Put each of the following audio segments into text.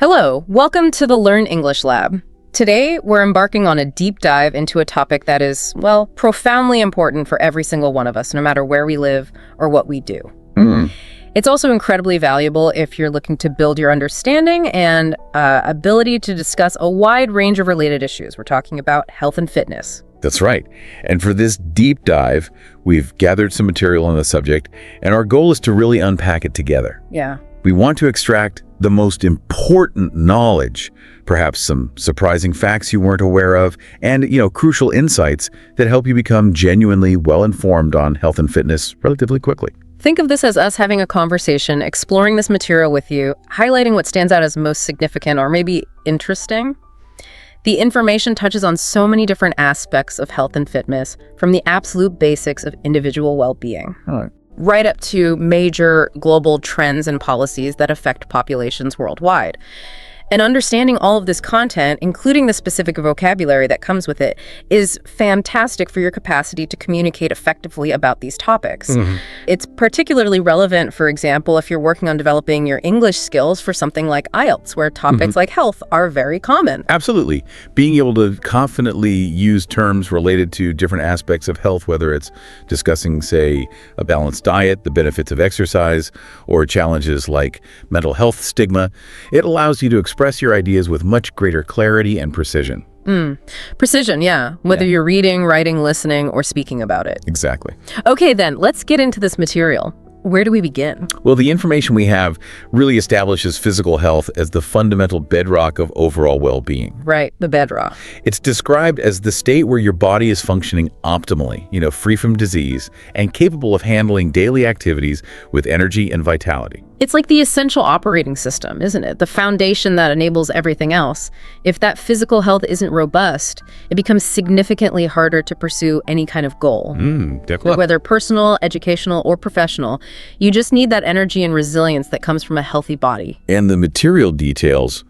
Hello, welcome to the Learn English Lab. Today, we're embarking on a deep dive into a topic that is, well, profoundly important for every single one of us, no matter where we live or what we do. It's also incredibly valuable if you're looking to build your understanding and ability to discuss a wide range of related issues. We're talking about health and fitness. That's right. And for this deep dive, we've gathered some material on the subject, and our goal is to really unpack it together. Yeah. We want to extract the most important knowledge, perhaps some surprising facts you weren't aware of, and, crucial insights that help you become genuinely well-informed on health and fitness relatively quickly. Think of this as us having a conversation, exploring this material with you, highlighting what stands out as most significant or maybe interesting. The information touches on so many different aspects of health and fitness, from the absolute basics of individual well-being, right up to major global trends and policies that affect populations worldwide. And understanding all of this content, including the specific vocabulary that comes with it, is fantastic for your capacity to communicate effectively about these topics. It's particularly relevant, for example, if you're working on developing your English skills for something like IELTS, where topics like health are very common. Absolutely. Being able to confidently use terms related to different aspects of health, whether it's discussing, say, a balanced diet, the benefits of exercise, or challenges like mental health stigma, it allows you to express your ideas with much greater clarity and precision. Precision, yeah. Whether you're reading, writing, listening, or speaking about it. Exactly. Okay, then, let's get into this material. Where do we begin? Well, the information we have really establishes physical health as the fundamental bedrock of overall well-being. Right, the bedrock. It's described as the state where your body is functioning optimally, free from disease, and capable of handling daily activities with energy and vitality. It's like the essential operating system, isn't it? The foundation that enables everything else. If that physical health isn't robust, it becomes significantly harder to pursue any kind of goal. Definitely. Whether personal, educational, or professional, you just need that energy and resilience that comes from a healthy body. And the material details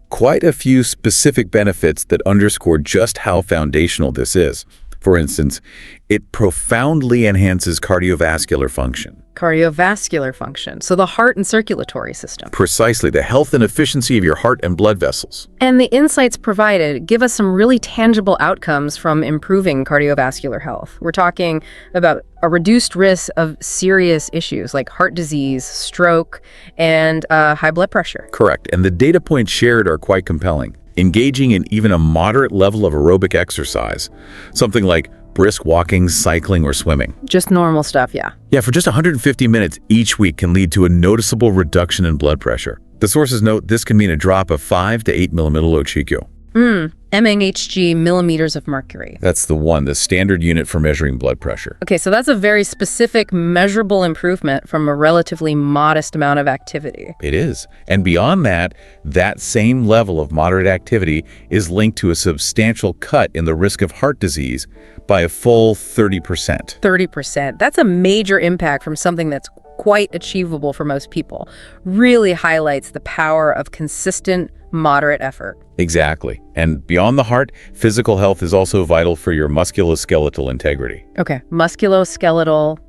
quite a few specific benefits that underscore just how foundational this is. For instance, it profoundly enhances cardiovascular function. Cardiovascular function, so the heart and circulatory system. Precisely, the health and efficiency of your heart and blood vessels. And the insights provided give us some really tangible outcomes from improving cardiovascular health. We're talking about a reduced risk of serious issues like heart disease, stroke, and high blood pressure. Correct, and the data points shared are quite compelling. Engaging in even a moderate level of aerobic exercise, something like brisk walking, cycling, or swimming. Just normal stuff, yeah. Yeah, for just 150 minutes each week can lead to a noticeable reduction in blood pressure. The sources note this can mean a drop of 5 to 8 millimillo Chico. mmHg, millimeters of mercury. That's the standard unit for measuring blood pressure. Okay, so that's a very specific, measurable improvement from a relatively modest amount of activity. It is. And beyond that, that same level of moderate activity is linked to a substantial cut in the risk of heart disease by a full 30%. 30%. That's a major impact from something that's quite achievable for most people. Really highlights the power of consistent, moderate effort. Exactly. And beyond the heart, physical health is also vital for your musculoskeletal integrity. Okay, musculoskeletal,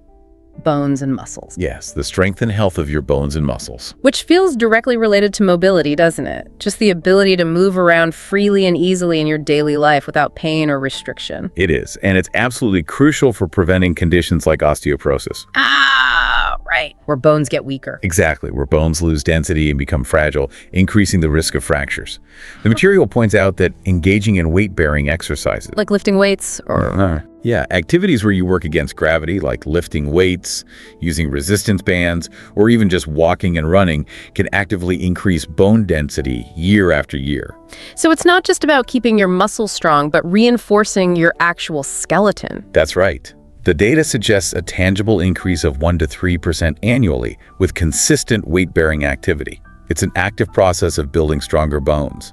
bones and muscles. Yes, the strength and health of your bones and muscles. Which feels directly related to mobility, doesn't it? Just the ability to move around freely and easily in your daily life without pain or restriction. It is, and it's absolutely crucial for preventing conditions like osteoporosis. Right. Where bones get weaker. Exactly, where bones lose density and become fragile, increasing the risk of fractures. The material points out that engaging in weight-bearing exercises, Like lifting weights or... activities where you work against gravity, like lifting weights, using resistance bands, or even just walking and running, can actively increase bone density year after year. So it's not just about keeping your muscles strong, but reinforcing your actual skeleton. That's right. The data suggests a tangible increase of 1 to 3% annually with consistent weight-bearing activity. It's an active process of building stronger bones.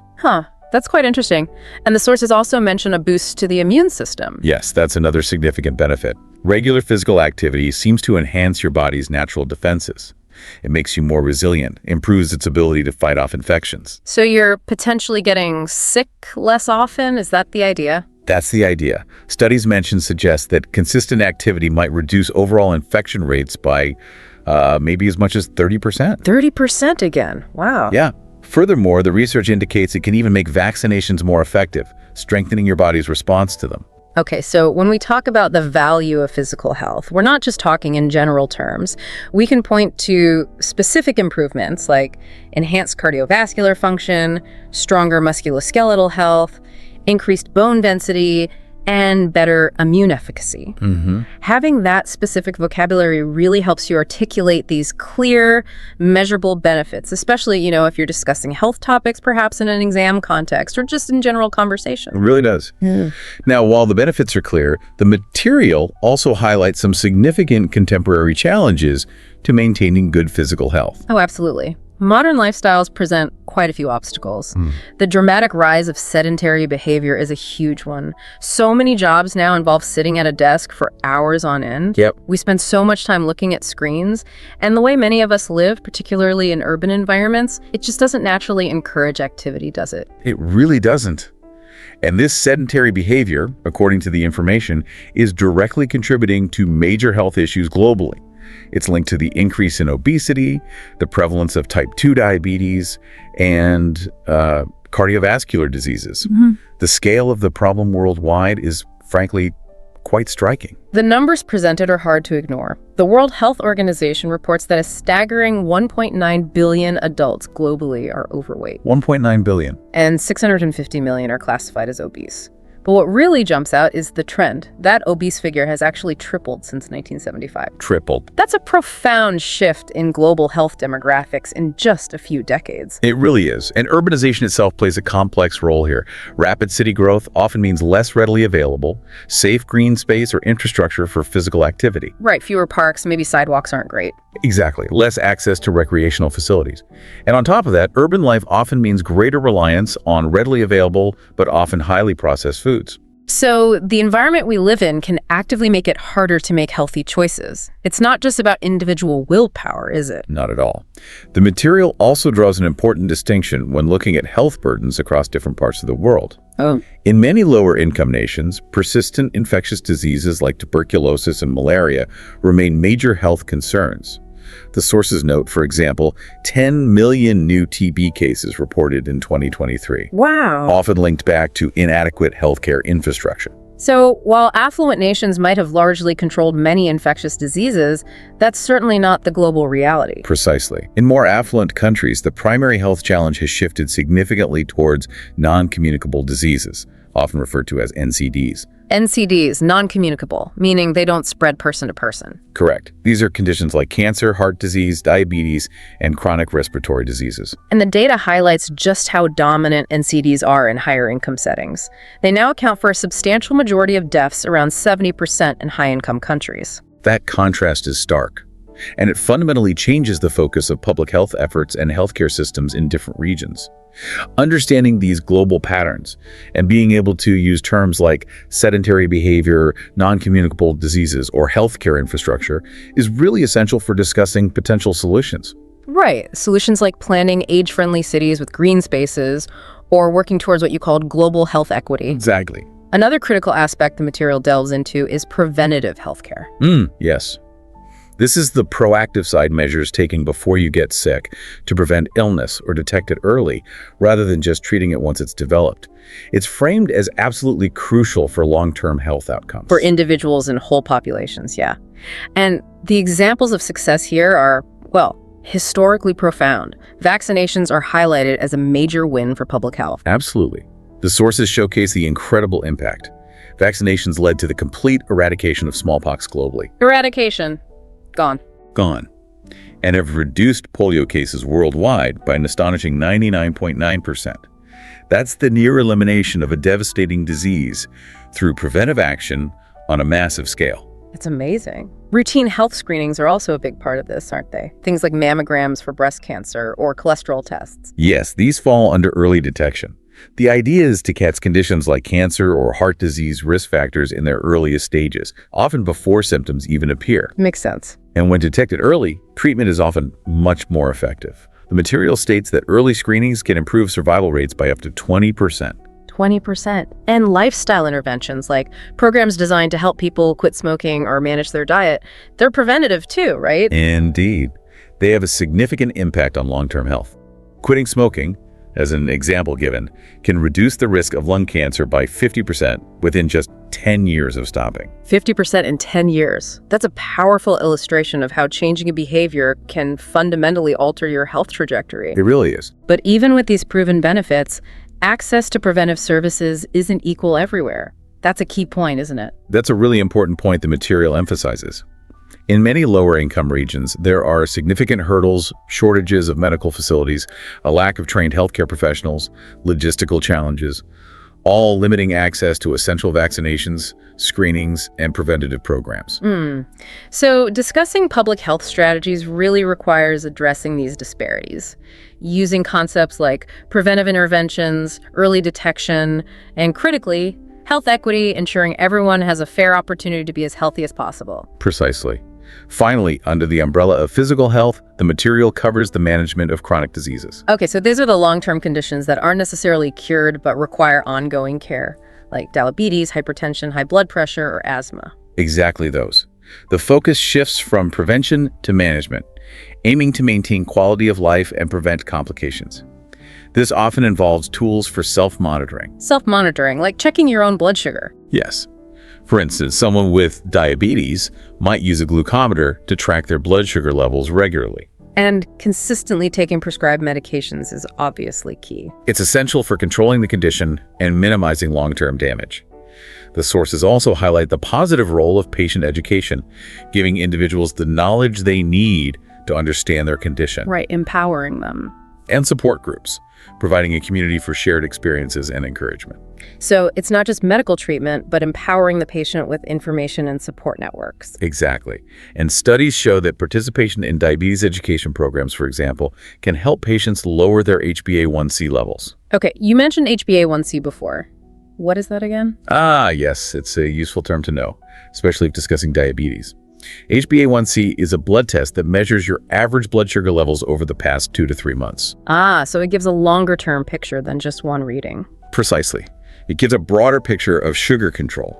That's quite interesting. And the sources also mention a boost to the immune system. Yes, that's another significant benefit. Regular physical activity seems to enhance your body's natural defenses. It makes you more resilient, improves its ability to fight off infections. So you're potentially getting sick less often? Is that the idea? That's the idea. Studies mentioned suggest that consistent activity might reduce overall infection rates by maybe as much as 30%. 30% again. Wow. Yeah. Furthermore, the research indicates it can even make vaccinations more effective, strengthening your body's response to them. Okay, so when we talk about the value of physical health, we're not just talking in general terms. We can point to specific improvements like enhanced cardiovascular function, stronger musculoskeletal health, increased bone density, and better immune efficacy. Having that specific vocabulary really helps you articulate these clear, measurable benefits, especially, if you're discussing health topics, perhaps in an exam context or just in general conversation. It really does. Now, while the benefits are clear, the material also highlights some significant contemporary challenges to maintaining good physical health. Oh, absolutely. Modern lifestyles present quite a few obstacles. The dramatic rise of sedentary behavior is a huge one. So many jobs now involve sitting at a desk for hours on end. Yep. We spend so much time looking at screens, and the way many of us live, particularly in urban environments, it just doesn't naturally encourage activity, does it? It really doesn't. And this sedentary behavior, according to the information, is directly contributing to major health issues globally. It's linked to the increase in obesity, the prevalence of type 2 diabetes, and cardiovascular diseases. The scale of the problem worldwide is, frankly, quite striking. The numbers presented are hard to ignore. The World Health Organization reports that a staggering 1.9 billion adults globally are overweight. 1.9 billion. And 650 million are classified as obese. But what really jumps out is the trend. That obese figure has actually tripled since 1975. Tripled. That's a profound shift in global health demographics in just a few decades. It really is. And urbanization itself plays a complex role here. Rapid city growth often means less readily available, safe green space or infrastructure for physical activity. Right, fewer parks, maybe sidewalks aren't great. Exactly. Less access to recreational facilities. And on top of that, urban life often means greater reliance on readily available but often highly processed foods. So the environment we live in can actively make it harder to make healthy choices. It's not just about individual willpower, is it? Not at all. The material also draws an important distinction when looking at health burdens across different parts of the world. In many lower-income nations, persistent infectious diseases like tuberculosis and malaria remain major health concerns. The sources note, for example, 10 million new TB cases reported in 2023. Wow. Often linked back to inadequate healthcare infrastructure. So while affluent nations might have largely controlled many infectious diseases, that's certainly not the global reality. Precisely. In more affluent countries, the primary health challenge has shifted significantly towards non-communicable diseases, often referred to as NCDs. NCDs, non-communicable, meaning they don't spread person to person. Correct. These are conditions like cancer, heart disease, diabetes, and chronic respiratory diseases. And the data highlights just how dominant NCDs are in higher income settings. They now account for a substantial majority of deaths, around 70% in high-income countries. That contrast is stark, and it fundamentally changes the focus of public health efforts and healthcare systems in different regions. Understanding these global patterns and being able to use terms like sedentary behavior, non-communicable diseases, or healthcare infrastructure is really essential for discussing potential solutions. Right. Solutions like planning age-friendly cities with green spaces or working towards what you called global health equity. Exactly. Another critical aspect the material delves into is preventative healthcare. Yes. This is the proactive side measures taken before you get sick to prevent illness or detect it early, rather than just treating it once it's developed. It's framed as absolutely crucial for long-term health outcomes. For individuals and whole populations, yeah. And the examples of success here are, well, historically profound. Vaccinations are highlighted as a major win for public health. Absolutely. The sources showcase the incredible impact. Vaccinations led to the complete eradication of smallpox globally. Eradication. Gone. And have reduced polio cases worldwide by an astonishing 99.9%. That's the near elimination of a devastating disease through preventive action on a massive scale. It's amazing. Routine health screenings are also a big part of this, aren't they? Things like mammograms for breast cancer or cholesterol tests. Yes, these fall under early detection. The idea is to catch conditions like cancer or heart disease risk factors in their earliest stages, often before symptoms even appear. Makes sense. And when detected early, treatment is often much more effective. The material states that early screenings can improve survival rates by up to 20%. 20%. And lifestyle interventions, like programs designed to help people quit smoking or manage their diet, they're preventative too, right? Indeed. They have a significant impact on long-term health. Quitting smoking, as an example given, can reduce the risk of lung cancer by 50% within just 10 years of stopping. 50% in 10 years. That's a powerful illustration of how changing a behavior can fundamentally alter your health trajectory. It really is. But even with these proven benefits, access to preventive services isn't equal everywhere. That's a key point, isn't it? That's a really important point the material emphasizes. In many lower-income regions, there are significant hurdles, shortages of medical facilities, a lack of trained healthcare professionals, logistical challenges, all limiting access to essential vaccinations, screenings, and preventative programs. So discussing public health strategies really requires addressing these disparities, using concepts like preventive interventions, early detection, and critically, health equity, ensuring everyone has a fair opportunity to be as healthy as possible. Precisely. Finally, under the umbrella of physical health, the material covers the management of chronic diseases. Okay, so these are the long-term conditions that aren't necessarily cured but require ongoing care, like diabetes, hypertension, high blood pressure, or asthma. Exactly those. The focus shifts from prevention to management, aiming to maintain quality of life and prevent complications. This often involves tools for self-monitoring. Self-monitoring, like checking your own blood sugar. Yes. For instance, someone with diabetes might use a glucometer to track their blood sugar levels regularly. And consistently taking prescribed medications is obviously key. It's essential for controlling the condition and minimizing long-term damage. The sources also highlight the positive role of patient education, giving individuals the knowledge they need to understand their condition. Right, empowering them. And support groups, providing a community for shared experiences and encouragement. So it's not just medical treatment, but empowering the patient with information and support networks. Exactly. And studies show that participation in diabetes education programs, for example, can help patients lower their HbA1c levels. Okay, you mentioned HbA1c before. What is that again? Yes, it's a useful term to know, especially if discussing diabetes. HbA1c is a blood test that measures your average blood sugar levels over the past 2 to 3 months. So it gives a longer-term picture than just one reading. Precisely. It gives a broader picture of sugar control.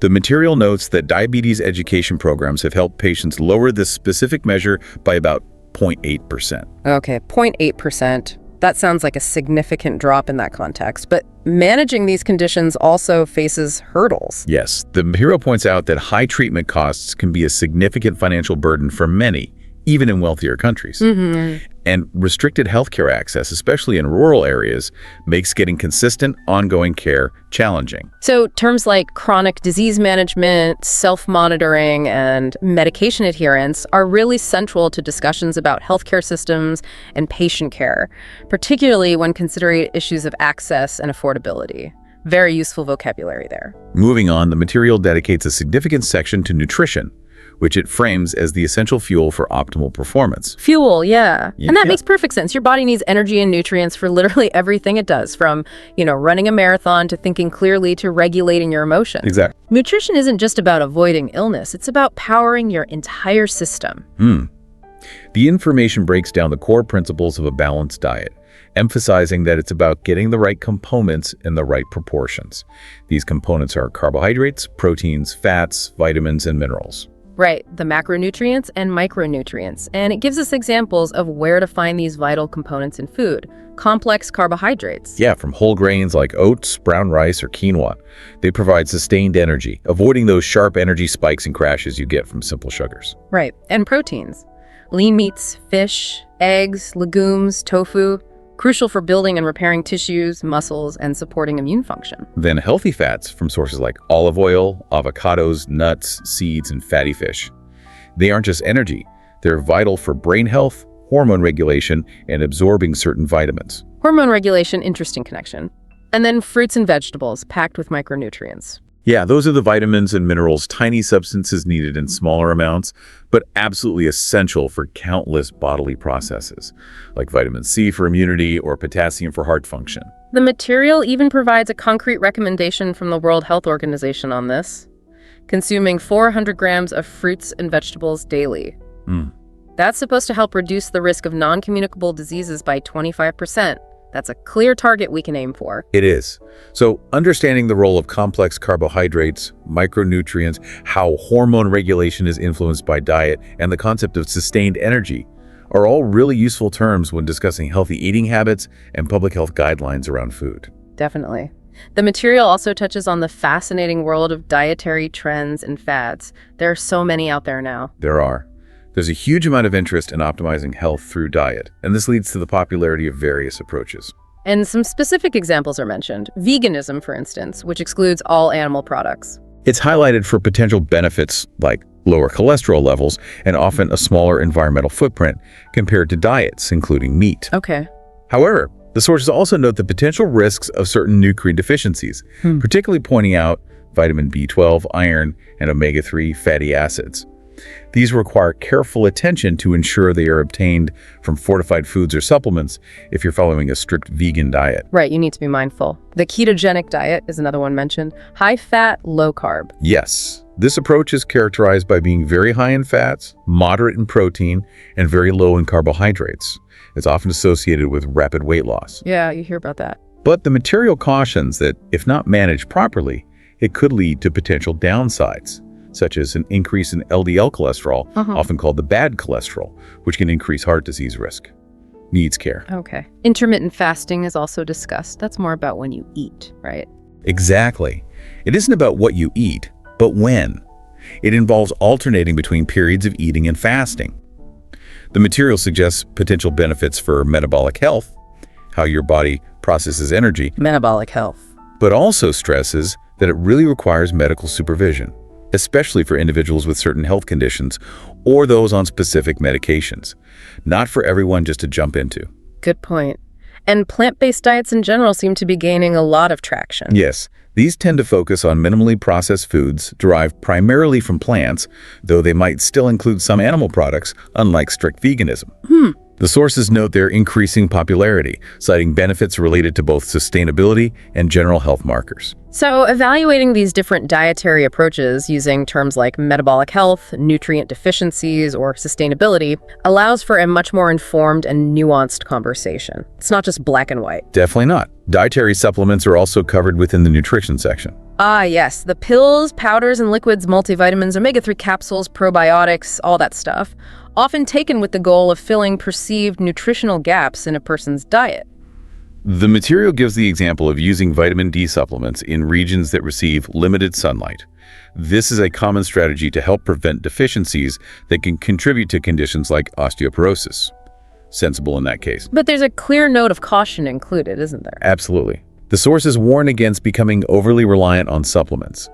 The material notes that diabetes education programs have helped patients lower this specific measure by about 0.8%. Okay, 0.8%. That sounds like a significant drop in that context, but managing these conditions also faces hurdles. Yes, the material points out that high treatment costs can be a significant financial burden for many, even in wealthier countries. And restricted healthcare access, especially in rural areas, makes getting consistent, ongoing care challenging. So terms like chronic disease management, self-monitoring, and medication adherence are really central to discussions about healthcare systems and patient care, particularly when considering issues of access and affordability. Very useful vocabulary there. Moving on, the material dedicates a significant section to nutrition, which it frames as the essential fuel for optimal performance. Fuel, yeah. And that makes perfect sense. Your body needs energy and nutrients for literally everything it does, from, running a marathon to thinking clearly to regulating your emotions. Exactly. Nutrition isn't just about avoiding illness. It's about powering your entire system. The information breaks down the core principles of a balanced diet, emphasizing that it's about getting the right components in the right proportions. These components are carbohydrates, proteins, fats, vitamins, and minerals. Right, the macronutrients and micronutrients. And it gives us examples of where to find these vital components in food. Complex carbohydrates. Yeah, from whole grains like oats, brown rice, or quinoa. They provide sustained energy, avoiding those sharp energy spikes and crashes you get from simple sugars. Right, and proteins. Lean meats, fish, eggs, legumes, tofu. Crucial for building and repairing tissues, muscles, and supporting immune function. Then healthy fats from sources like olive oil, avocados, nuts, seeds, and fatty fish. They aren't just energy. They're vital for brain health, hormone regulation, and absorbing certain vitamins. Hormone regulation, interesting connection. And then fruits and vegetables packed with micronutrients. Yeah, those are the vitamins and minerals, tiny substances needed in smaller amounts, but absolutely essential for countless bodily processes, like vitamin C for immunity or potassium for heart function. The material even provides a concrete recommendation from the World Health Organization on this: consuming 400 grams of fruits and vegetables daily. That's supposed to help reduce the risk of non-communicable diseases by 25%. That's a clear target we can aim for. It is. So understanding the role of complex carbohydrates, micronutrients, how hormone regulation is influenced by diet, and the concept of sustained energy are all really useful terms when discussing healthy eating habits and public health guidelines around food. Definitely. The material also touches on the fascinating world of dietary trends and fads. There are so many out there now. There are. There's a huge amount of interest in optimizing health through diet, and this leads to the popularity of various approaches. And some specific examples are mentioned. Veganism, for instance, which excludes all animal products. It's highlighted for potential benefits like lower cholesterol levels and often a smaller environmental footprint compared to diets, including meat. Okay. However, the sources also note the potential risks of certain nutrient deficiencies, particularly pointing out vitamin B12, iron, and omega-3 fatty acids. These require careful attention to ensure they are obtained from fortified foods or supplements if you're following a strict vegan diet. Right, you need to be mindful. The ketogenic diet is another one mentioned. High fat, low carb. Yes, this approach is characterized by being very high in fats, moderate in protein, and very low in carbohydrates. It's often associated with rapid weight loss. Yeah, you hear about that. But the material cautions that if not managed properly, it could lead to potential downsides, such as an increase in LDL cholesterol, often called the bad cholesterol, which can increase heart disease risk. Needs care. Okay. Intermittent fasting is also discussed. That's more about when you eat, right? Exactly. It isn't about what you eat, but when. It involves alternating between periods of eating and fasting. The material suggests potential benefits for metabolic health, how your body processes energy, Metabolic health. but also stresses that it really requires medical supervision, especially for individuals with certain health conditions or those on specific medications. Not for everyone just to jump into. Good point. And plant-based diets in general seem to be gaining a lot of traction. Yes, these tend to focus on minimally processed foods derived primarily from plants, though they might still include some animal products, unlike strict veganism. The sources note their increasing popularity, citing benefits related to both sustainability and general health markers. So evaluating these different dietary approaches using terms like metabolic health, nutrient deficiencies, or sustainability allows for a much more informed and nuanced conversation. It's not just black and white. Definitely not. Dietary supplements are also covered within the nutrition section. Ah, yes, the pills, powders, and liquids, multivitamins, omega-3 capsules, probiotics, all that stuff, often taken with the goal of filling perceived nutritional gaps in a person's diet. The material gives the example of using vitamin D supplements in regions that receive limited sunlight. This is a common strategy to help prevent deficiencies that can contribute to conditions like osteoporosis. Sensible in that case. But there's a clear note of caution included, isn't there? Absolutely. The sources warn against becoming overly reliant on supplements.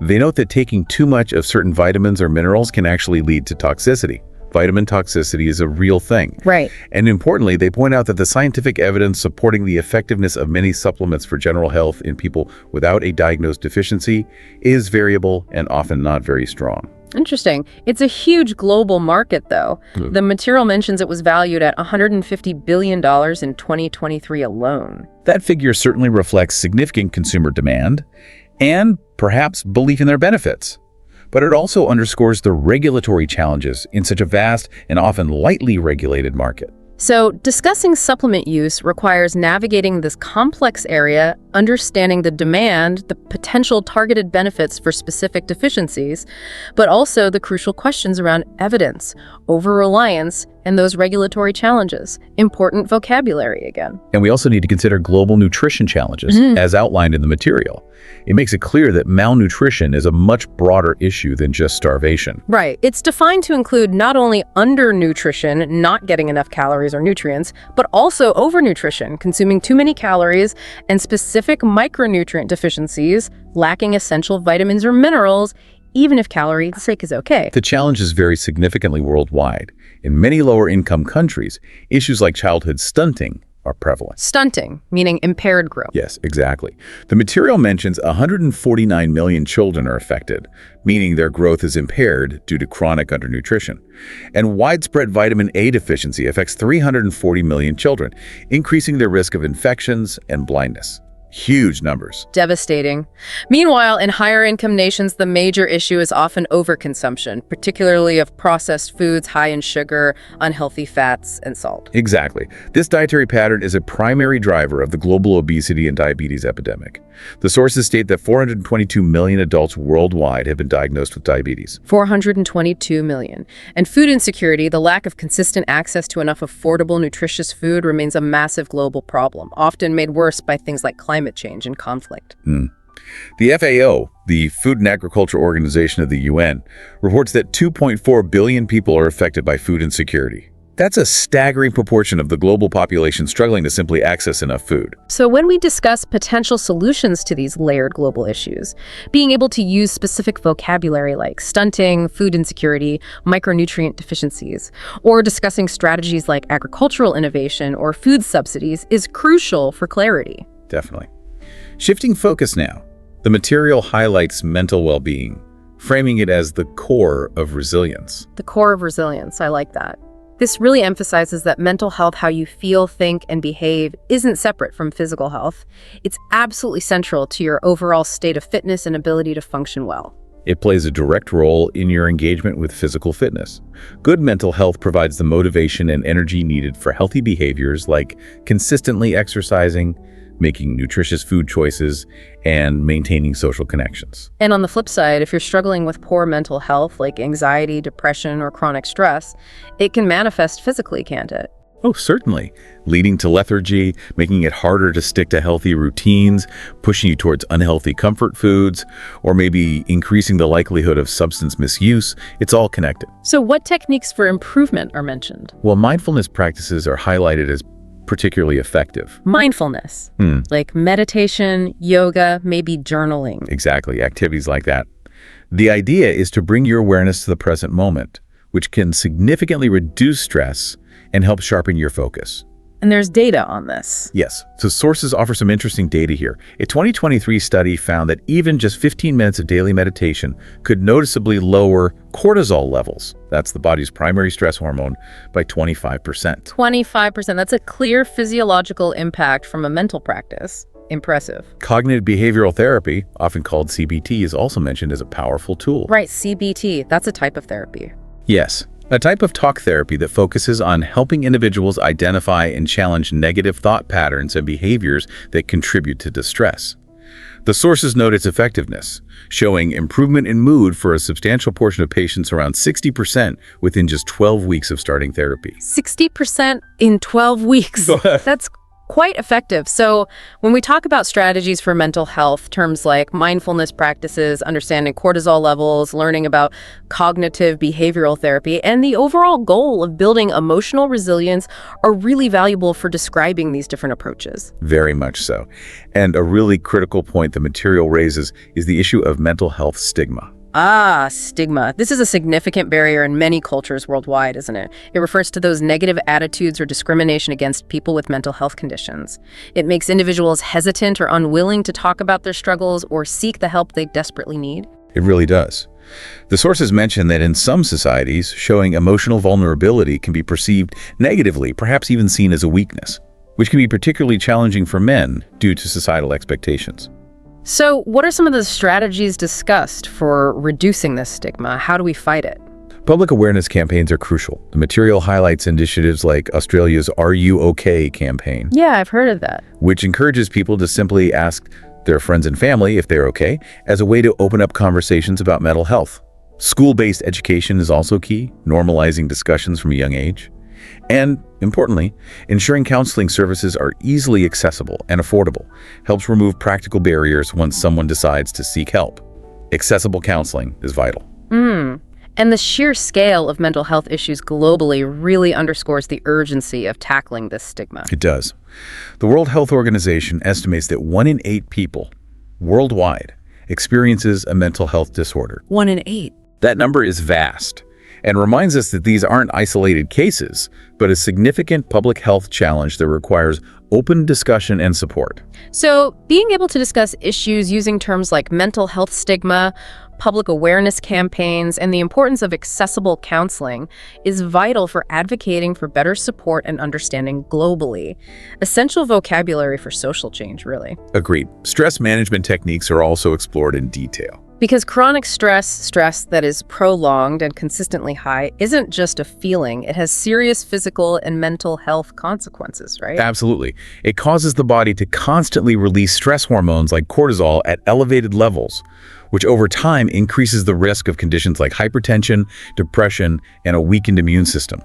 They note that taking too much of certain vitamins or minerals can actually lead to toxicity. Vitamin toxicity is a real thing. Right. And importantly, they point out that the scientific evidence supporting the effectiveness of many supplements for general health in people without a diagnosed deficiency is variable and often not very strong. Interesting. It's a huge global market, though. The material mentions it was valued at $150 billion in 2023 alone. That figure certainly reflects significant consumer demand and perhaps belief in their benefits. But it also underscores the regulatory challenges in such a vast and often lightly regulated market. So, discussing supplement use requires navigating this complex area, understanding the demand, the potential targeted benefits for specific deficiencies, but also the crucial questions around evidence, over-reliance, and those regulatory challenges. Important vocabulary again. And we also need to consider global nutrition challenges, as outlined in the material. It makes it clear that malnutrition is a much broader issue than just starvation. Right. It's defined to include not only undernutrition, not getting enough calories or nutrients, but also overnutrition, consuming too many calories, and specific micronutrient deficiencies, lacking essential vitamins or minerals, even if calorie intake is okay. The challenge is very significantly worldwide. In many lower-income countries, issues like childhood stunting are prevalent. Stunting, meaning impaired growth. Yes, exactly. The material mentions 149 million children are affected, meaning their growth is impaired due to chronic undernutrition. And widespread vitamin A deficiency affects 340 million children, increasing their risk of infections and blindness. Huge numbers. Devastating. Meanwhile, in higher income nations, the major issue is often overconsumption, particularly of processed foods high in sugar, unhealthy fats, and salt. Exactly. This dietary pattern is a primary driver of the global obesity and diabetes epidemic. The sources state that 422 million adults worldwide have been diagnosed with diabetes. 422 million. And food insecurity, the lack of consistent access to enough affordable, nutritious food, remains a massive global problem, often made worse by things like climate change and conflict. The FAO, the Food and Agriculture Organization of the UN, reports that 2.4 billion people are affected by food insecurity. That's a staggering proportion of the global population struggling to simply access enough food. So when we discuss potential solutions to these layered global issues, being able to use specific vocabulary like stunting, food insecurity, micronutrient deficiencies, or discussing strategies like agricultural innovation or food subsidies is crucial for clarity. Definitely. Shifting focus now, the material highlights mental well-being, framing it as the core of resilience. The core of resilience, I like that. This really emphasizes that mental health, how you feel, think, and behave, isn't separate from physical health. It's absolutely central to your overall state of fitness and ability to function well. It plays a direct role in your engagement with physical fitness. Good mental health provides the motivation and energy needed for healthy behaviors like consistently exercising, making nutritious food choices, and maintaining social connections. And on the flip side, if you're struggling with poor mental health like anxiety, depression, or chronic stress, it can manifest physically, can't it? Oh, certainly. Leading to lethargy, making it harder to stick to healthy routines, pushing you towards unhealthy comfort foods, or maybe increasing the likelihood of substance misuse. It's all connected. So what techniques for improvement are mentioned? Well, mindfulness practices are highlighted as particularly effective. Mindfulness, like meditation, yoga, maybe journaling. Exactly, activities like that. The idea is to bring your awareness to the present moment, which can significantly reduce stress and help sharpen your focus. And there's data on this. Yes, so sources offer some interesting data here. A 2023 study found that even just 15 minutes of daily meditation could noticeably lower cortisol levels, that's the body's primary stress hormone, by 25%. 25%, that's a clear physiological impact from a mental practice. Impressive. Cognitive behavioral therapy, often called CBT, is also mentioned as a powerful tool. Right, CBT, that's a type of therapy. Yes, a type of talk therapy that focuses on helping individuals identify and challenge negative thought patterns and behaviors that contribute to distress. The sources note its effectiveness, showing improvement in mood for a substantial portion of patients, around 60% within just 12 weeks of starting therapy. 60% in 12 weeks. That's quite effective. So when we talk about strategies for mental health, terms like mindfulness practices, understanding cortisol levels, learning about cognitive behavioral therapy, and the overall goal of building emotional resilience are really valuable for describing these different approaches. Very much so. And a really critical point the material raises is the issue of mental health stigma. Stigma. This is a significant barrier in many cultures worldwide, isn't it? It refers to those negative attitudes or discrimination against people with mental health conditions. It makes individuals hesitant or unwilling to talk about their struggles or seek the help they desperately need. It really does. The sources mention that in some societies, showing emotional vulnerability can be perceived negatively, perhaps even seen as a weakness, which can be particularly challenging for men due to societal expectations. So what are some of the strategies discussed for reducing this stigma? How do we fight it? Public awareness campaigns are crucial. The material highlights initiatives like Australia's Are You OK campaign. Yeah, I've heard of that. Which encourages people to simply ask their friends and family if they're okay, as a way to open up conversations about mental health. School-based education is also key, normalizing discussions from a young age. And, importantly, ensuring counseling services are easily accessible and affordable helps remove practical barriers once someone decides to seek help. Accessible counseling is vital. And the sheer scale of mental health issues globally really underscores the urgency of tackling this stigma. It does. The World Health Organization estimates that 1 in 8 people worldwide experiences a mental health disorder. 1 in 8. That number is vast, and reminds us that these aren't isolated cases, but a significant public health challenge that requires open discussion and support. So being able to discuss issues using terms like mental health stigma public awareness campaigns, and the importance of accessible counseling is vital for advocating for better support and understanding globally. Essential vocabulary for social change, really. Agreed. Stress management techniques are also explored in detail. Because chronic stress that is prolonged and consistently high, isn't just a feeling. It has serious physical and mental health consequences, right? Absolutely. It causes the body to constantly release stress hormones like cortisol at elevated levels, which over time increases the risk of conditions like hypertension, depression, and a weakened immune system.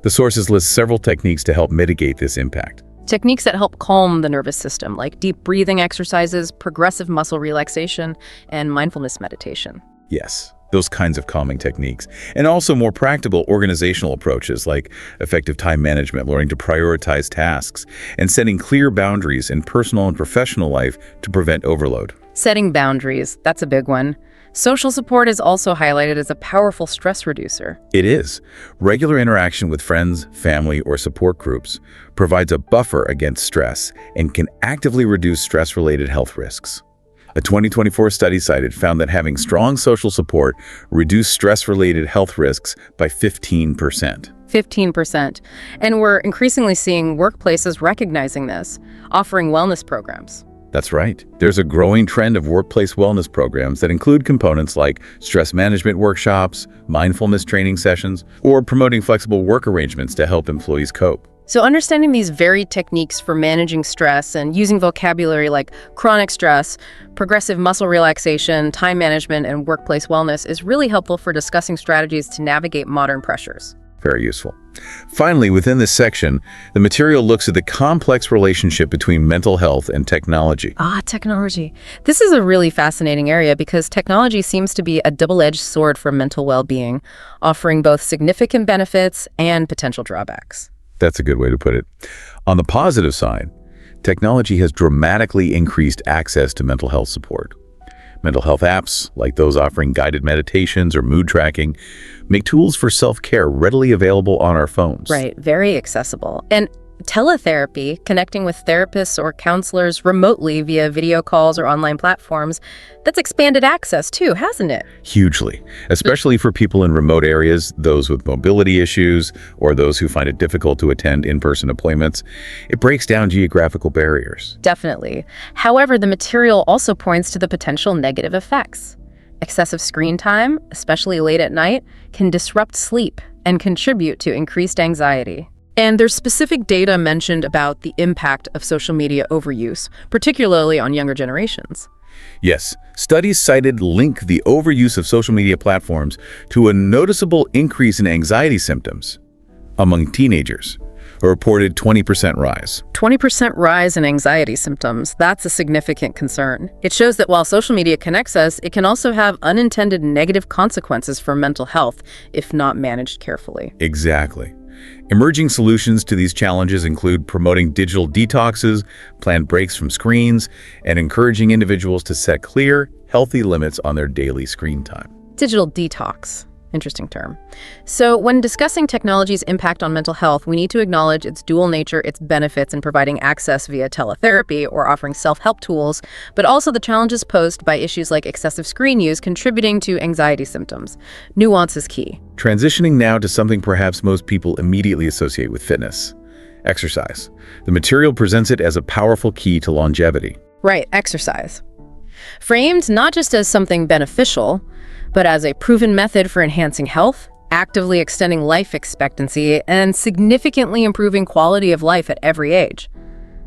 The sources list several techniques to help mitigate this impact. Techniques that help calm the nervous system, like deep breathing exercises, progressive muscle relaxation, and mindfulness meditation. Yes, those kinds of calming techniques. And also more practical organizational approaches like effective time management, learning to prioritize tasks, and setting clear boundaries in personal and professional life to prevent overload. Setting boundaries, that's a big one. Social support is also highlighted as a powerful stress reducer. It is. Regular interaction with friends, family, or support groups provides a buffer against stress and can actively reduce stress-related health risks. A 2024 study found that having strong social support reduced stress-related health risks by 15%. 15%. And we're increasingly seeing workplaces recognizing this, offering wellness programs. That's right. There's a growing trend of workplace wellness programs that include components like stress management workshops, mindfulness training sessions, or promoting flexible work arrangements to help employees cope. So understanding these varied techniques for managing stress and using vocabulary like chronic stress, progressive muscle relaxation, time management, and workplace wellness is really helpful for discussing strategies to navigate modern pressures. Very useful. Finally, within this section, the material looks at the complex relationship between mental health and technology. Technology. This is a really fascinating area because technology seems to be a double-edged sword for mental well-being, offering both significant benefits and potential drawbacks. That's a good way to put it. On the positive side, technology has dramatically increased access to mental health support. Mental health apps, like those offering guided meditations or mood tracking, make tools for self-care readily available on our phones. Right, very accessible. And teletherapy, connecting with therapists or counselors remotely via video calls or online platforms, that's expanded access too, hasn't it? Hugely, especially for people in remote areas, those with mobility issues, or those who find it difficult to attend in-person appointments. It breaks down geographical barriers. Definitely. However, the material also points to the potential negative effects. Excessive screen time, especially late at night, can disrupt sleep and contribute to increased anxiety. And there's specific data mentioned about the impact of social media overuse, particularly on younger generations. Yes, studies cited link the overuse of social media platforms to a noticeable increase in anxiety symptoms among teenagers, a reported 20% rise. 20% rise in anxiety symptoms, that's a significant concern. It shows that while social media connects us, it can also have unintended negative consequences for mental health if not managed carefully. Exactly. Emerging solutions to these challenges include promoting digital detoxes, planned breaks from screens, and encouraging individuals to set clear, healthy limits on their daily screen time. Digital detox. Interesting term. So when discussing technology's impact on mental health, we need to acknowledge its dual nature, its benefits in providing access via teletherapy or offering self-help tools, but also the challenges posed by issues like excessive screen use contributing to anxiety symptoms. Nuance is key. Transitioning now to something perhaps most people immediately associate with fitness: exercise. The material presents it as a powerful key to longevity. Right, exercise. Framed not just as something beneficial, but as a proven method for enhancing health, actively extending life expectancy, and significantly improving quality of life at every age.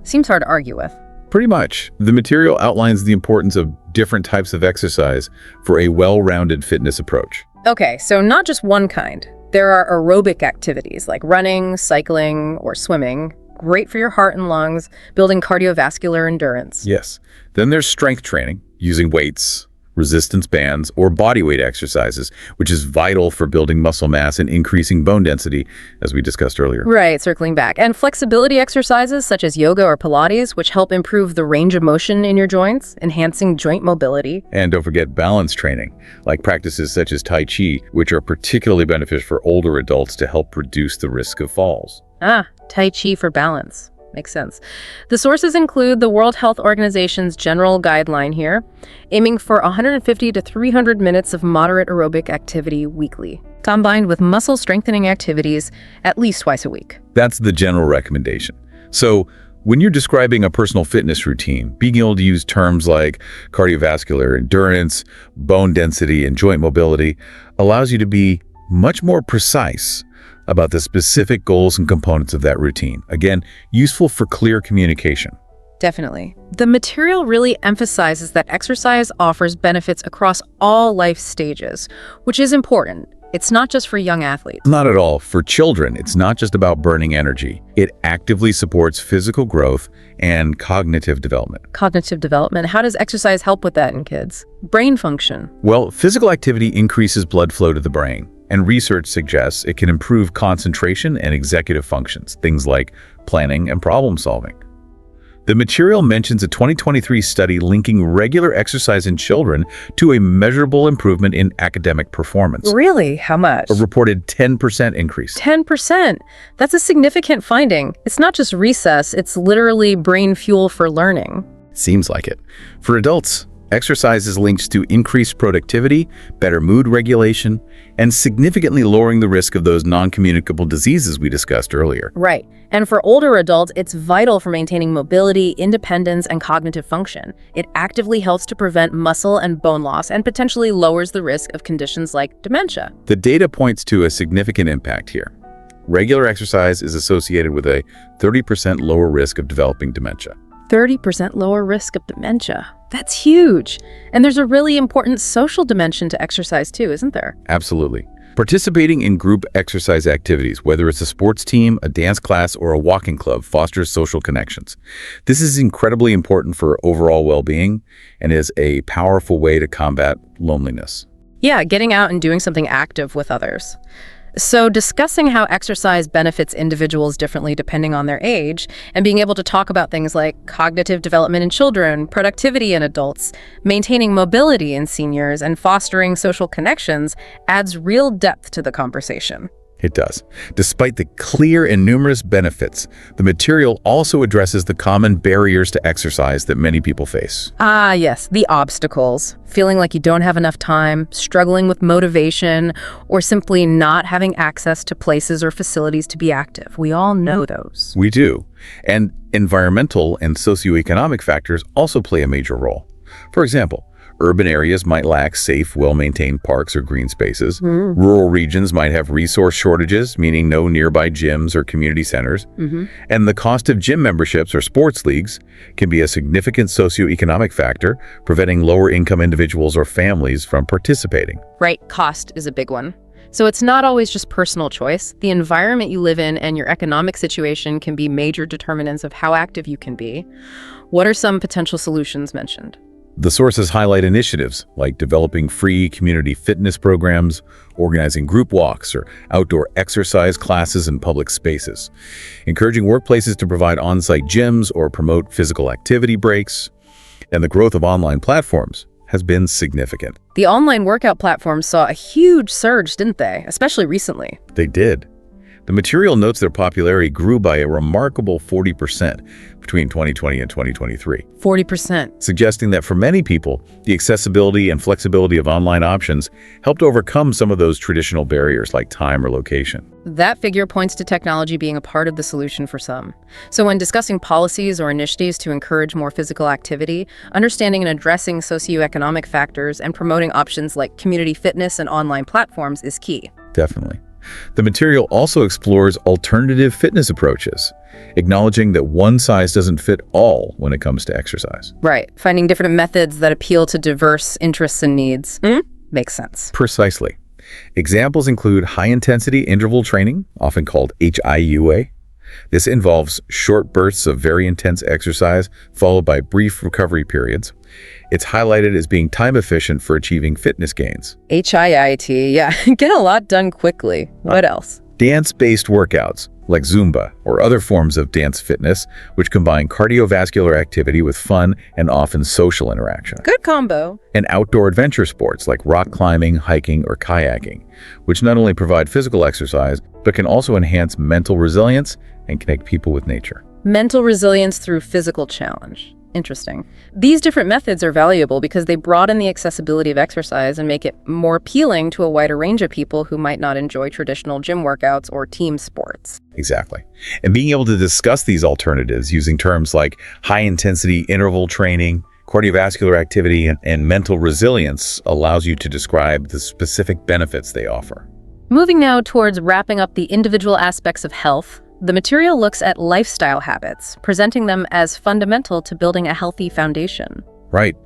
Seems hard to argue with. Pretty much. The material outlines the importance of different types of exercise for a well-rounded fitness approach. Okay, so not just one kind. There are aerobic activities like running, cycling, or swimming, great for your heart and lungs, building cardiovascular endurance. Yes. Then there's strength training, using weights, resistance bands, or body weight exercises, which is vital for building muscle mass and increasing bone density, as we discussed earlier. Right, circling back. And flexibility exercises such as yoga or Pilates, which help improve the range of motion in your joints, enhancing joint mobility. And don't forget balance training, like practices such as Tai Chi, which are particularly beneficial for older adults to help reduce the risk of falls. Tai Chi for balance. Makes sense. The sources include the World Health Organization's general guideline here, aiming for 150 to 300 minutes of moderate aerobic activity weekly, combined with muscle strengthening activities at least twice a week. That's the general recommendation. So when you're describing a personal fitness routine, being able to use terms like cardiovascular endurance, bone density, and joint mobility allows you to be much more precise about the specific goals and components of that routine. Again, useful for clear communication. Definitely. The material really emphasizes that exercise offers benefits across all life stages, which is important. It's not just for young athletes. Not at all. For children, it's not just about burning energy. It actively supports physical growth and cognitive development. Cognitive development. How does exercise help with that in kids? Brain function. Well, physical activity increases blood flow to the brain, and research suggests it can improve concentration and executive functions, things like planning and problem solving. The material mentions a 2023 study linking regular exercise in children to a measurable improvement in academic performance. Really? How much? A reported 10% increase. 10%. That's a significant finding. It's not just recess, it's literally brain fuel for learning. Seems like it. For adults, exercise is linked to increased productivity, better mood regulation, and significantly lowering the risk of those non-communicable diseases we discussed earlier. Right. And for older adults, it's vital for maintaining mobility, independence, and cognitive function. It actively helps to prevent muscle and bone loss and potentially lowers the risk of conditions like dementia. The data points to a significant impact here. Regular exercise is associated with a 30% lower risk of developing dementia. 30% lower risk of dementia. That's huge. And there's a really important social dimension to exercise too, isn't there? Absolutely. Participating in group exercise activities, whether it's a sports team, a dance class, or a walking club, fosters social connections. This is incredibly important for overall well-being and is a powerful way to combat loneliness. Yeah, getting out and doing something active with others. So discussing how exercise benefits individuals differently depending on their age, and being able to talk about things like cognitive development in children, productivity in adults, maintaining mobility in seniors, and fostering social connections adds real depth to the conversation. It does. Despite the clear and numerous benefits, the material also addresses the common barriers to exercise that many people face. Ah, yes, the obstacles. Feeling like you don't have enough time, struggling with motivation, or simply not having access to places or facilities to be active. We all know those. We do. And environmental and socioeconomic factors also play a major role. For example, urban areas might lack safe, well-maintained parks or green spaces. Rural regions might have resource shortages, meaning no nearby gyms or community centers. And the cost of gym memberships or sports leagues can be a significant socioeconomic factor, preventing lower-income individuals or families from participating. Right, cost is a big one. So it's not always just personal choice. The environment you live in and your economic situation can be major determinants of how active you can be. What are some potential solutions mentioned? The sources highlight initiatives like developing free community fitness programs, organizing group walks, or outdoor exercise classes in public spaces, encouraging workplaces to provide on-site gyms or promote physical activity breaks, and the growth of online platforms has been significant. The online workout platforms saw a huge surge, didn't they? Especially recently. They did. The material notes their popularity grew by a remarkable 40% between 2020 and 2023. 40%. Suggesting that for many people, the accessibility and flexibility of online options helped overcome some of those traditional barriers like time or location. That figure points to technology being a part of the solution for some. So when discussing policies or initiatives to encourage more physical activity, understanding and addressing socioeconomic factors and promoting options like community fitness and online platforms is key. Definitely. The material also explores alternative fitness approaches, acknowledging that one size doesn't fit all when it comes to exercise. Right. Finding different methods that appeal to diverse interests and needs. Makes sense. Precisely. Examples include high-intensity interval training, often called HIUA. This involves short bursts of very intense exercise followed by brief recovery periods. It's highlighted as being time efficient for achieving fitness gains. HIIT, yeah. Get a lot done quickly. What else? Dance-based workouts, like Zumba or other forms of dance fitness, which combine cardiovascular activity with fun and often social interaction. Good combo. And outdoor adventure sports like rock climbing, hiking, or kayaking, which not only provide physical exercise, but can also enhance mental resilience and connect people with nature. Mental resilience through physical challenge. Interesting. These different methods are valuable because they broaden the accessibility of exercise and make it more appealing to a wider range of people who might not enjoy traditional gym workouts or team sports. Exactly. And being able to discuss these alternatives using terms like high-intensity interval training, cardiovascular activity, and mental resilience allows you to describe the specific benefits they offer. Moving now towards wrapping up the individual aspects of health, the material looks at lifestyle habits, presenting them as fundamental to building a healthy foundation. Right.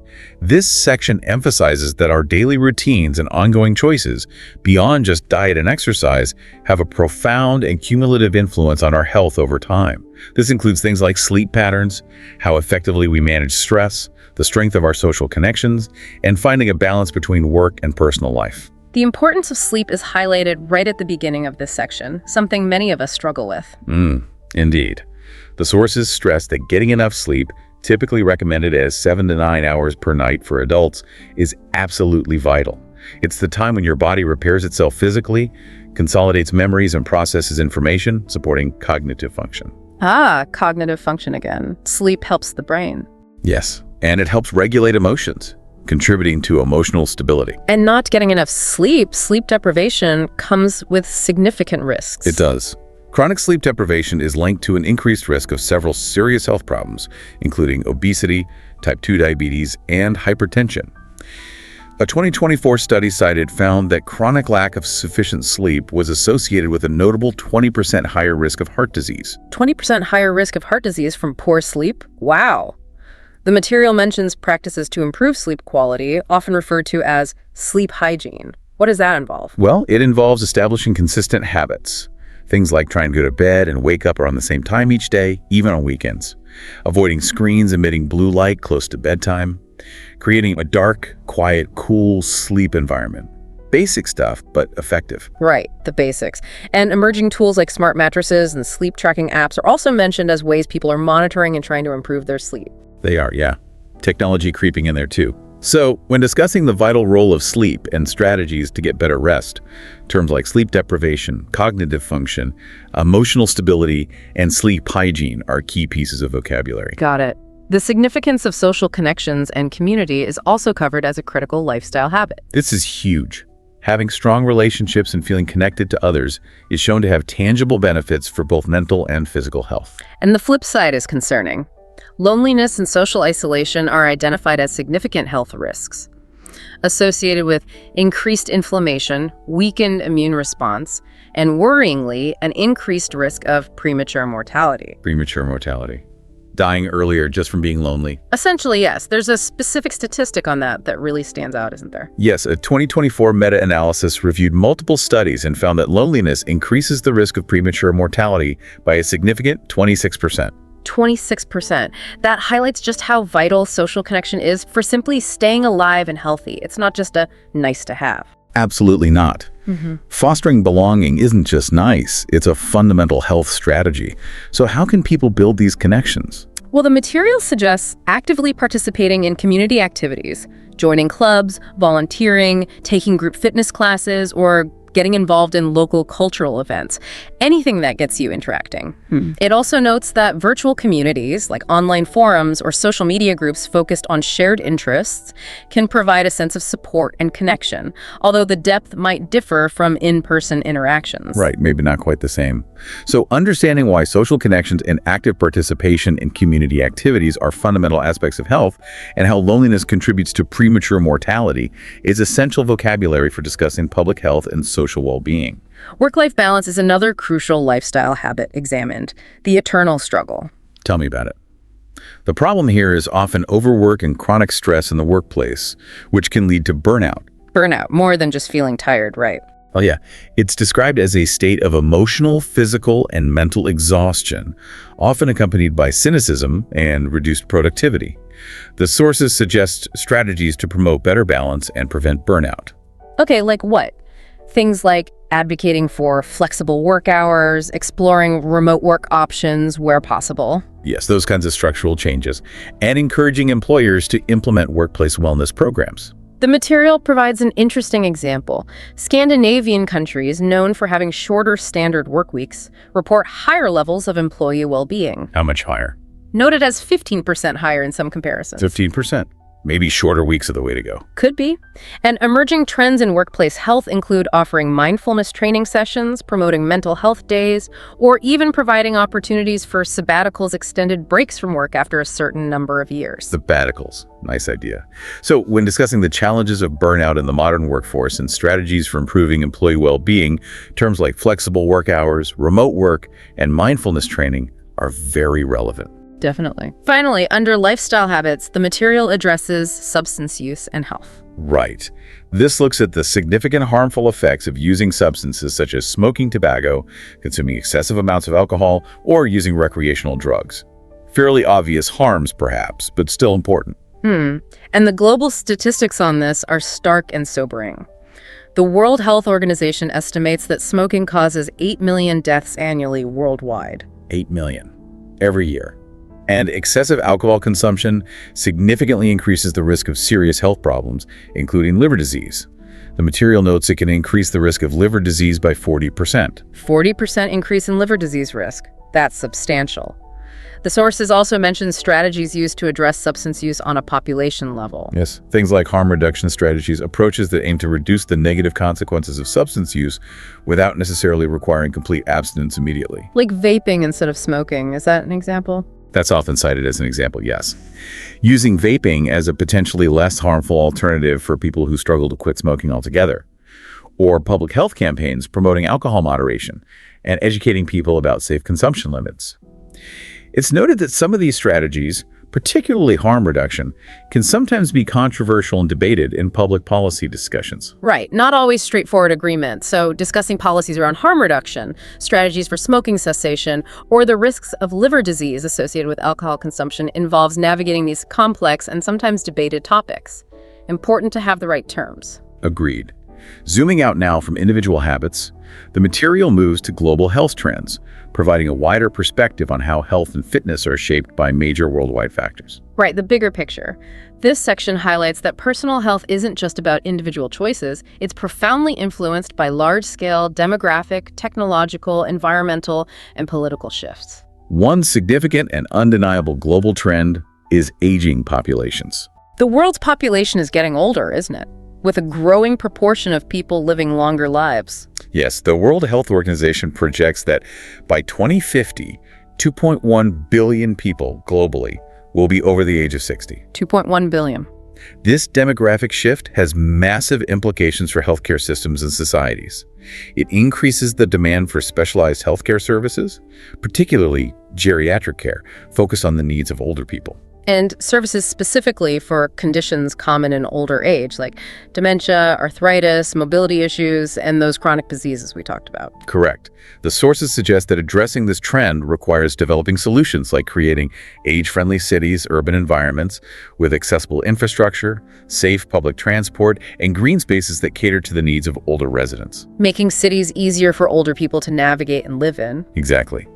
This section emphasizes that our daily routines and ongoing choices, beyond just diet and exercise, have a profound and cumulative influence on our health over time. This includes things like sleep patterns, how effectively we manage stress, the strength of our social connections, and finding a balance between work and personal life. The importance of sleep is highlighted right at the beginning of this section, something many of us struggle with. Indeed. The sources stress that getting enough sleep, typically recommended as 7 to 9 hours per night for adults, is absolutely vital. It's the time when your body repairs itself physically, consolidates memories, and processes information, supporting cognitive function. Cognitive function again. Sleep helps the brain. Yes, and it helps regulate emotions, contributing to emotional stability. And not getting enough sleep deprivation, comes with significant risks. It does. Chronic sleep deprivation is linked to an increased risk of several serious health problems, including obesity, type 2 diabetes, and hypertension. A 2024 study found that chronic lack of sufficient sleep was associated with a notable 20% higher risk of heart disease. 20% higher risk of heart disease from poor sleep? Wow. The material mentions practices to improve sleep quality, often referred to as sleep hygiene. What does that involve? Well, it involves establishing consistent habits. Things like trying to go to bed and wake up around the same time each day, even on weekends. Avoiding screens emitting blue light close to bedtime. Creating a dark, quiet, cool sleep environment. Basic stuff, but effective. Right, the basics. And emerging tools like smart mattresses and sleep tracking apps are also mentioned as ways people are monitoring and trying to improve their sleep. They are, yeah. Technology creeping in there too. So, when discussing the vital role of sleep and strategies to get better rest, terms like sleep deprivation, cognitive function, emotional stability, and sleep hygiene are key pieces of vocabulary. Got it. The significance of social connections and community is also covered as a critical lifestyle habit. This is huge. Having strong relationships and feeling connected to others is shown to have tangible benefits for both mental and physical health. And the flip side is concerning. Loneliness and social isolation are identified as significant health risks, associated with increased inflammation, weakened immune response, and worryingly, an increased risk of premature mortality. Premature mortality. Dying earlier just from being lonely. Essentially, yes. There's a specific statistic on that really stands out, isn't there? Yes, a 2024 meta-analysis reviewed multiple studies and found that loneliness increases the risk of premature mortality by a significant 26%. 26%. That highlights just how vital social connection is for simply staying alive and healthy. It's not just a nice to have. Absolutely not. Fostering belonging isn't just nice, it's a fundamental health strategy. So how can people build these connections? Well, the material suggests actively participating in community activities, joining clubs, volunteering, taking group fitness classes, or getting involved in local cultural events, anything that gets you interacting. It also notes that virtual communities, like online forums or social media groups focused on shared interests, can provide a sense of support and connection, although the depth might differ from in-person interactions. Right, maybe not quite the same. So understanding why social connections and active participation in community activities are fundamental aspects of health and how loneliness contributes to premature mortality is essential vocabulary for discussing public health and social well-being. Work-life balance is another crucial lifestyle habit examined, the eternal struggle. Tell me about it. The problem here is often overwork and chronic stress in the workplace, which can lead to burnout. Burnout, more than just feeling tired, right? Oh yeah, it's described as a state of emotional, physical, and mental exhaustion, often accompanied by cynicism and reduced productivity. The sources suggest strategies to promote better balance and prevent burnout. Okay, like what? Things like advocating for flexible work hours, exploring remote work options where possible. Yes, those kinds of structural changes, and encouraging employers to implement workplace wellness programs. The material provides an interesting example. Scandinavian countries, known for having shorter standard work weeks, report higher levels of employee well-being, How much higher? noted as 15% higher in some comparisons. 15%. Maybe shorter weeks are the way to go. Could be. And emerging trends in workplace health include offering mindfulness training sessions, promoting mental health days, or even providing opportunities for sabbaticals, extended breaks from work after a certain number of years. Sabbaticals. Nice idea. So when discussing the challenges of burnout in the modern workforce and strategies for improving employee well-being, terms like flexible work hours, remote work, and mindfulness training are very relevant. Definitely. Finally, under lifestyle habits, the material addresses substance use and health. Right. This looks at the significant harmful effects of using substances such as smoking tobacco, consuming excessive amounts of alcohol, or using recreational drugs. Fairly obvious harms, perhaps, but still important. And the global statistics on this are stark and sobering. The World Health Organization estimates that smoking causes 8 million deaths annually worldwide. 8 million. Every year. And excessive alcohol consumption significantly increases the risk of serious health problems, including liver disease. The material notes it can increase the risk of liver disease by 40%. 40% increase in liver disease risk. That's substantial. The sources also mention strategies used to address substance use on a population level. Yes, things like harm reduction strategies, approaches that aim to reduce the negative consequences of substance use without necessarily requiring complete abstinence immediately. Like vaping instead of smoking. Is that an example? That's often cited as an example, yes. Using vaping as a potentially less harmful alternative for people who struggle to quit smoking altogether. Or public health campaigns promoting alcohol moderation and educating people about safe consumption limits. It's noted that some of these strategies, particularly harm reduction, can sometimes be controversial and debated in public policy discussions. Right, not always straightforward agreement. So discussing policies around harm reduction, strategies for smoking cessation, or the risks of liver disease associated with alcohol consumption involves navigating these complex and sometimes debated topics. Important to have the right terms. Agreed. Zooming out now from individual habits, the material moves to global health trends, providing a wider perspective on how health and fitness are shaped by major worldwide factors. Right, the bigger picture. This section highlights that personal health isn't just about individual choices, it's profoundly influenced by large-scale demographic, technological, environmental, and political shifts. One significant and undeniable global trend is aging populations. The world's population is getting older, isn't it? With a growing proportion of people living longer lives. Yes, the World Health Organization projects that by 2050, 2.1 billion people globally will be over the age of 60. 2.1 billion. This demographic shift has massive implications for healthcare systems and societies. It increases the demand for specialized healthcare services, particularly geriatric care, focused on the needs of older people. And services specifically for conditions common in older age, like dementia, arthritis, mobility issues, and those chronic diseases we talked about. Correct. The sources suggest that addressing this trend requires developing solutions like creating age-friendly cities, urban environments with accessible infrastructure, safe public transport, and green spaces that cater to the needs of older residents. Making cities easier for older people to navigate and live in. Exactly.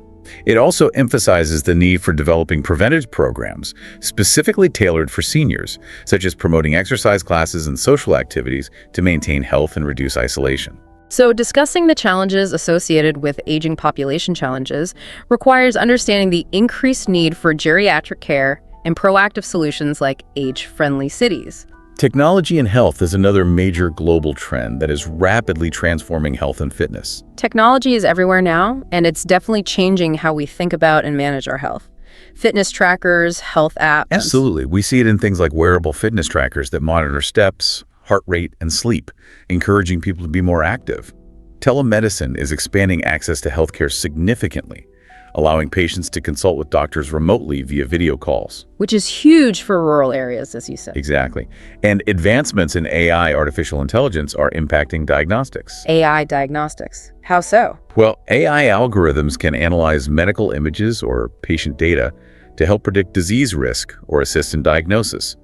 It also emphasizes the need for developing preventative programs specifically tailored for seniors, such as promoting exercise classes and social activities to maintain health and reduce isolation. So discussing the challenges associated with aging population challenges requires understanding the increased need for geriatric care and proactive solutions like age-friendly cities. Technology in health is another major global trend that is rapidly transforming health and fitness. Technology is everywhere now, and it's definitely changing how we think about and manage our health. Fitness trackers, health apps. Absolutely. We see it in things like wearable fitness trackers that monitor steps, heart rate, and sleep, encouraging people to be more active. Telemedicine is expanding access to healthcare significantly, allowing patients to consult with doctors remotely via video calls. Which is huge for rural areas, as you said. Exactly. And advancements in AI, artificial intelligence, are impacting diagnostics. AI diagnostics. How so? Well, AI algorithms can analyze medical images or patient data to help predict disease risk or assist in diagnosis.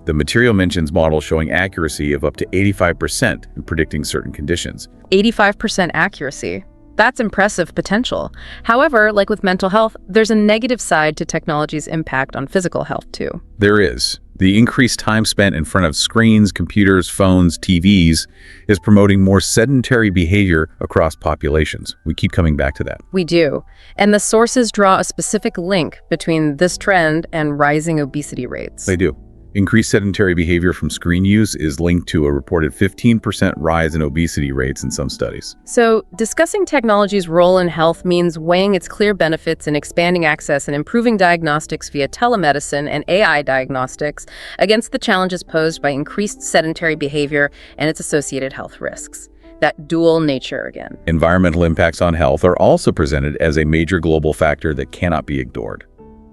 The material mentions models showing accuracy of up to 85% in predicting certain conditions. 85% accuracy. That's impressive potential. However, like with mental health, there's a negative side to technology's impact on physical health too. There is. The increased time spent in front of screens, computers, phones, TVs is promoting more sedentary behavior across populations. We keep coming back to that. We do. And the sources draw a specific link between this trend and rising obesity rates. They do. Increased sedentary behavior from screen use is linked to a reported 15% rise in obesity rates in some studies. So, discussing technology's role in health means weighing its clear benefits in expanding access and improving diagnostics via telemedicine and AI diagnostics against the challenges posed by increased sedentary behavior and its associated health risks. That dual nature again. Environmental impacts on health are also presented as a major global factor that cannot be ignored.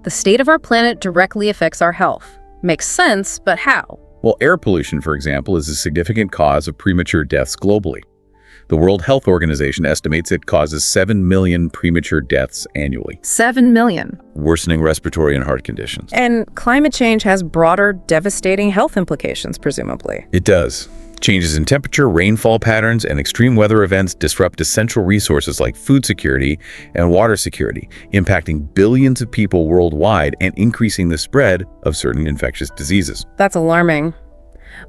The state of our planet directly affects our health. Makes sense, but how? Well, air pollution, for example, is a significant cause of premature deaths globally. The World Health Organization estimates it causes 7 million premature deaths annually. 7 million. Worsening respiratory and heart conditions. And climate change has broader, devastating health implications, presumably. It does. Changes in temperature, rainfall patterns, and extreme weather events disrupt essential resources like food security and water security, impacting billions of people worldwide and increasing the spread of certain infectious diseases. That's alarming.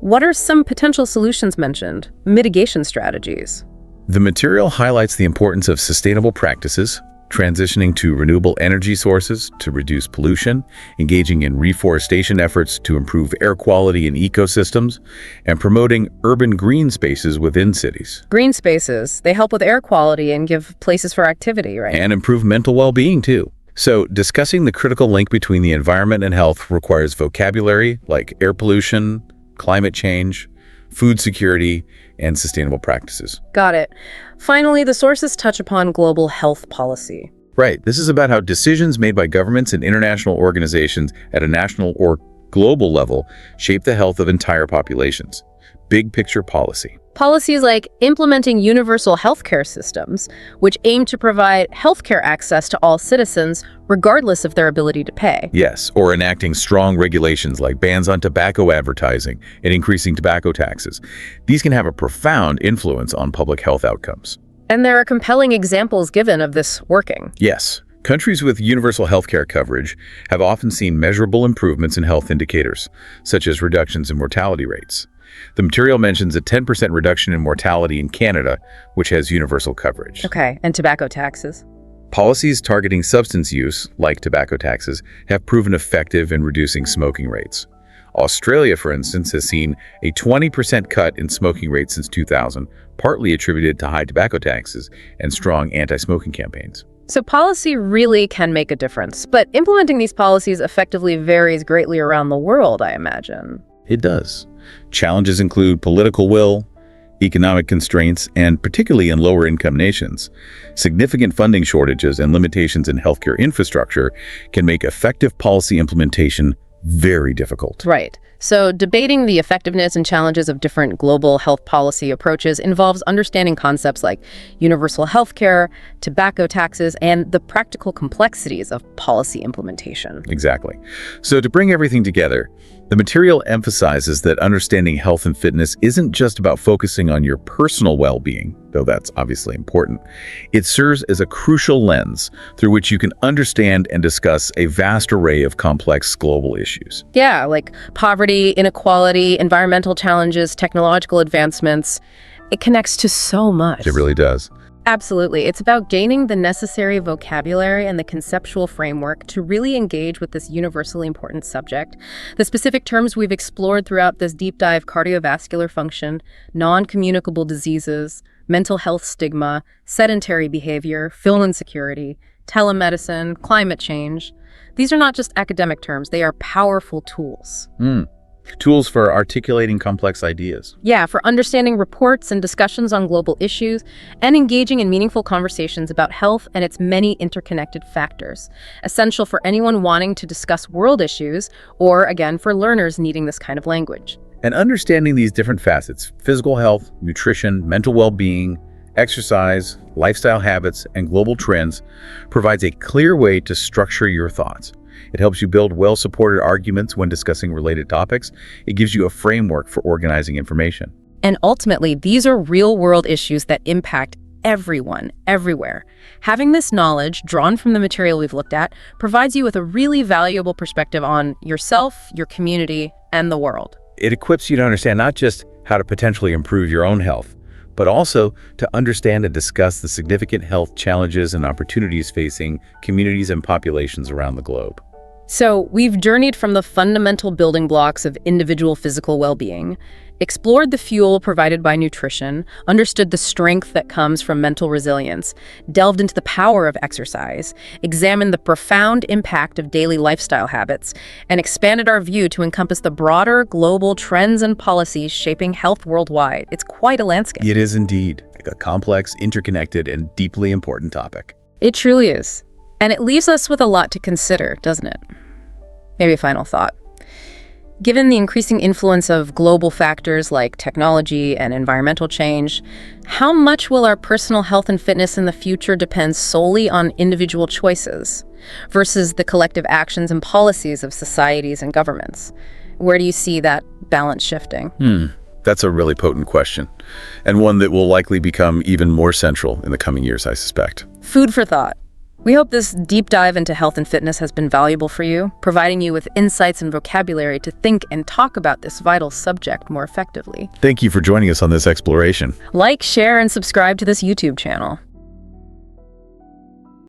What are some potential solutions mentioned? Mitigation strategies? The material highlights the importance of sustainable practices, transitioning to renewable energy sources to reduce pollution, engaging in reforestation efforts to improve air quality in ecosystems, and promoting urban green spaces within cities. Green spaces, they help with air quality and give places for activity, right? And improve mental well-being, too. So, discussing the critical link between the environment and health requires vocabulary like air pollution, climate change, food security, and sustainable practices. Got it. Finally, the sources touch upon global health policy. Right. This is about how decisions made by governments and international organizations at a national or global level shape the health of entire populations. Big picture policy. Policies like implementing universal healthcare systems, which aim to provide healthcare access to all citizens, regardless of their ability to pay. Yes, or enacting strong regulations like bans on tobacco advertising and increasing tobacco taxes. These can have a profound influence on public health outcomes. And there are compelling examples given of this working. Yes. Countries with universal healthcare coverage have often seen measurable improvements in health indicators, such as reductions in mortality rates. The material mentions a 10% reduction in mortality in Canada, which has universal coverage. Okay, and tobacco taxes? Policies targeting substance use, like tobacco taxes, have proven effective in reducing smoking rates. Australia, for instance, has seen a 20% cut in smoking rates since 2000, partly attributed to high tobacco taxes and strong anti-smoking campaigns. So policy really can make a difference, but implementing these policies effectively varies greatly around the world, I imagine. It does. Challenges include political will, economic constraints, and particularly in lower-income nations, significant funding shortages and limitations in healthcare infrastructure can make effective policy implementation very difficult. Right. So debating the effectiveness and challenges of different global health policy approaches involves understanding concepts like universal healthcare, tobacco taxes, and the practical complexities of policy implementation. Exactly. So to bring everything together, the material emphasizes that understanding health and fitness isn't just about focusing on your personal well-being, though that's obviously important. It serves as a crucial lens through which you can understand and discuss a vast array of complex global issues. Yeah, like poverty, inequality, environmental challenges, technological advancements. It connects to so much. It really does. Absolutely. It's about gaining the necessary vocabulary and the conceptual framework to really engage with this universally important subject. The specific terms we've explored throughout this deep dive: cardiovascular function, non-communicable diseases, mental health stigma, sedentary behavior, fuel insecurity, telemedicine, climate change. These are not just academic terms, they are powerful tools. Tools for articulating complex ideas. Yeah, for understanding reports and discussions on global issues and engaging in meaningful conversations about health and its many interconnected factors. Essential for anyone wanting to discuss world issues or, again, for learners needing this kind of language. And understanding these different facets, physical health, nutrition, mental well-being, exercise, lifestyle habits, and global trends, provides a clear way to structure your thoughts. It helps you build well-supported arguments when discussing related topics. It gives you a framework for organizing information. And ultimately, these are real-world issues that impact everyone, everywhere. Having this knowledge, drawn from the material we've looked at, provides you with a really valuable perspective on yourself, your community, and the world. It equips you to understand not just how to potentially improve your own health, but also to understand and discuss the significant health challenges and opportunities facing communities and populations around the globe. So we've journeyed from the fundamental building blocks of individual physical well-being, explored the fuel provided by nutrition, understood the strength that comes from mental resilience, delved into the power of exercise, examined the profound impact of daily lifestyle habits, and expanded our view to encompass the broader global trends and policies shaping health worldwide. It's quite a landscape. It is indeed a complex, interconnected, and deeply important topic. It truly is. And it leaves us with a lot to consider, doesn't it? Maybe a final thought. Given the increasing influence of global factors like technology and environmental change, how much will our personal health and fitness in the future depend solely on individual choices versus the collective actions and policies of societies and governments? Where do you see that balance shifting? That's a really potent question, and one that will likely become even more central in the coming years, I suspect. Food for thought. We hope this deep dive into health and fitness has been valuable for you, providing you with insights and vocabulary to think and talk about this vital subject more effectively. Thank you for joining us on this exploration. Like, share, and subscribe to this YouTube channel.